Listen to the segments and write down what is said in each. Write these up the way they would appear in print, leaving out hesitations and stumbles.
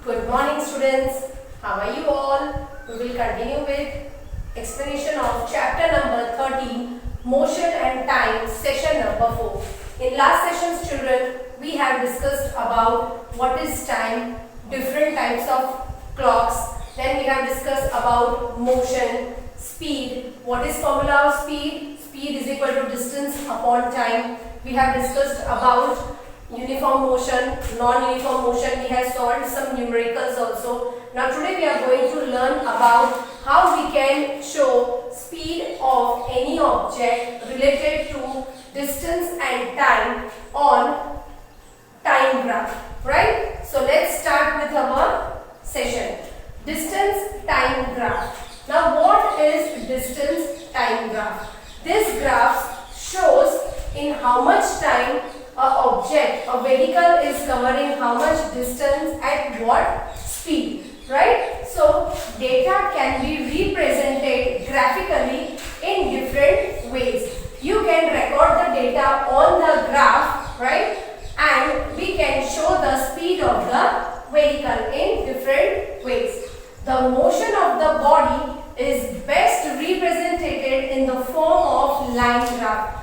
Good morning students. How are you all? We will continue with explanation of chapter number 13, Motion and Time, session number 4. In last sessions children, we have discussed about what is time, different types of clocks. Then we have discussed about motion, speed. What is formula of speed? Speed is equal to distance upon time. We have discussed about uniform motion, non-uniform motion. We have solved some numericals also. Now today we are going to learn about how we can show speed of any object related to distance and time on time graph, right? So let's start with our session. Distance time graph. Now what is distance time graph? This graph shows in how much time a vehicle is covering how much distance at what speed, right? So data can be represented graphically in different ways. You can record the data on the graph, right? And we can show the speed of the vehicle in different ways. The motion of the body is best represented in the form of line graph.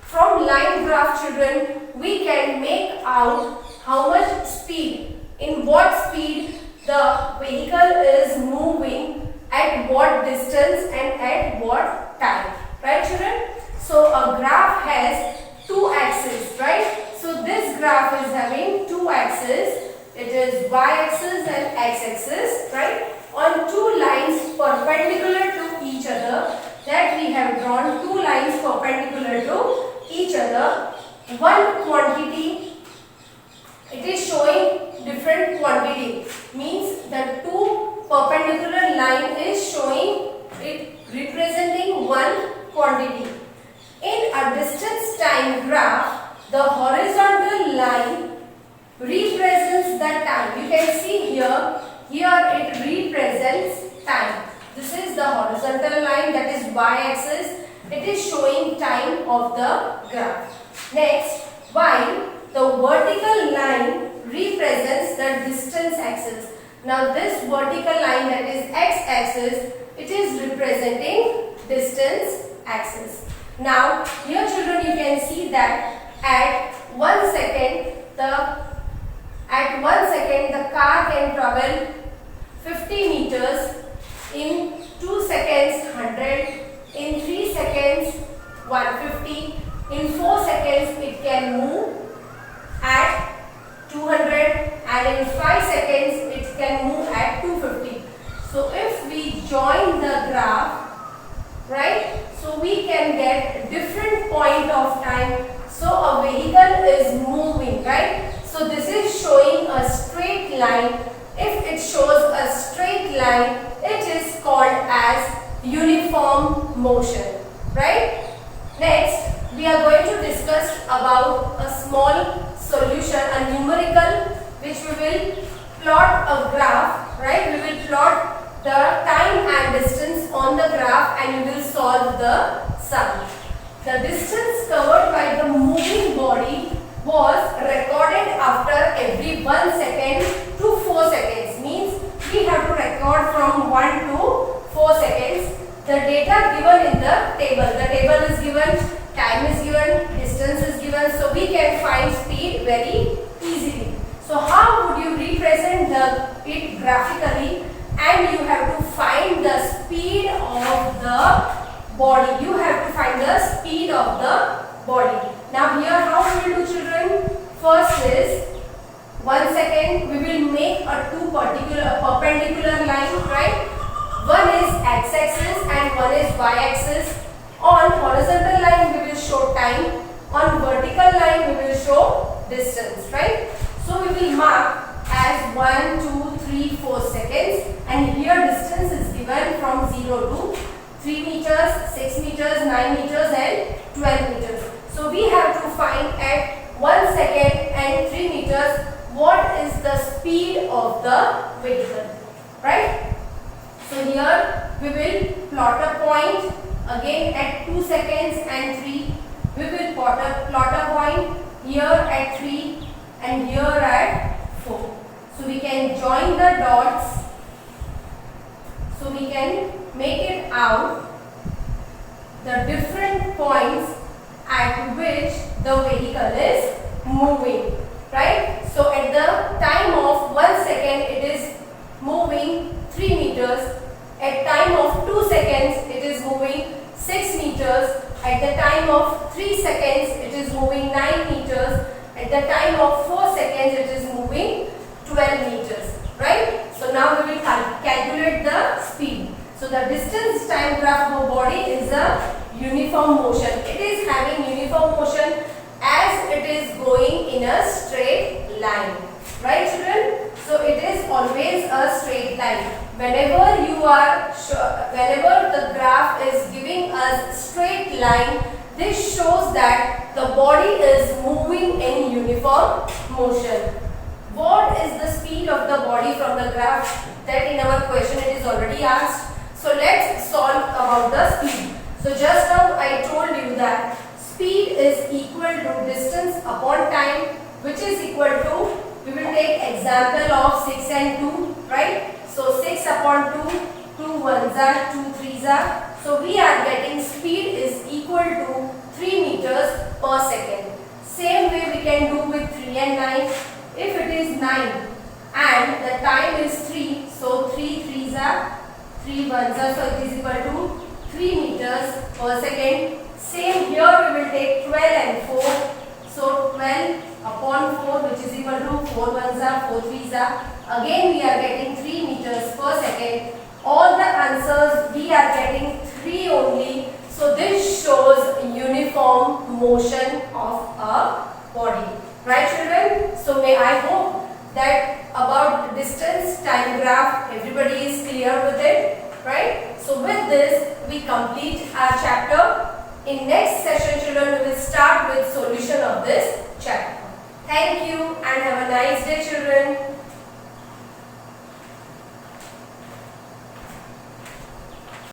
From line graph children, we can make out how much speed, in what speed the vehicle is moving, at what distance and at what time, right children? So a graph has two axes, right? So this graph is having two axes. It is y-axis and x-axis, right? On two lines perpendicular to each other, that we have drawn two lines perpendicular to each other. One quantity, it is showing different quantity, means the two perpendicular line is showing it representing one quantity. In a distance time graph, the horizontal line represents the time. You can see here it represents time. This is the horizontal line, that is y-axis. It is showing time of the graph. Next, while the vertical line represents the distance axis. Now this vertical line, that is x-axis, it is representing distance axis. Now here children, you can see that at 1 second the car can travel 50 meters, in 2 seconds 100, in 3 seconds 150, in 4 seconds it can move at 200, and in 5 seconds it can move at 250. So if we join the graph, right, so we can get different point of time. So a vehicle is moving, right? So this is showing a straight line. If it shows a straight line, it is called as uniform motion, right? Next, we are going to discuss about a small solution, a numerical, which we will plot a graph, right? We will plot the time and distance on the graph and we will solve the sum. The distance covered by the moving body was recorded after every 1 second to 4 seconds. Means we have to record from 1 to 4 seconds. The data given in the table. The table is given, time is given, distance is given. So we can find speed very easily. So how would you represent it graphically? And you have to find the speed of the body. You have to find the speed of the body. Now here how we will do children? First is 1 second, we will make a perpendicular line, right? One is x-axis and one is y-axis. On horizontal line we will show time. On vertical line we will show distance, right? So we will mark as 1, 2, 3, 4 seconds, and here distance is given from 0 to 3 meters, 6 meters, 9 meters and 12 meters. So we have to find at 1 second and 3 meters what is the speed of the vehicle, right? So here we will plot a point again at 2 seconds and 3. We will plot a point here at 3 and here at 4. So we can join uniform motion. It is having uniform motion as it is going in a straight line. Right, children? So it is always a straight line. Whenever the graph is giving us straight line, this shows that the body is moving in uniform motion. What is the speed of the body from the graph? That in our question it is already asked. So let's solve about the speed. So just now I told you that speed is equal to distance upon time, which is equal to, we will take example of 6 and 2, right? So 6 upon 2, 2 ones are, 2 threes are. So we are getting speed is equal to 3 meters per second. Same way we can do with 3 and 9. If it is 9 and the time is 3, so 3 threes are, 3 ones are, so it is equal to 3 meters per second. Same here we will take 12 and 4. So 12 upon 4, which is equal to 4 ones are, 4 threes are. Again we are getting 3 meters per second. All the answers we are getting 3 only. So this shows uniform motion of a body. Right, children? So may I hope that about distance time graph everybody is clear with it. Right? So with this we complete our chapter. In next session, children, we will start with solution of this chapter. Thank you and have a nice day, children.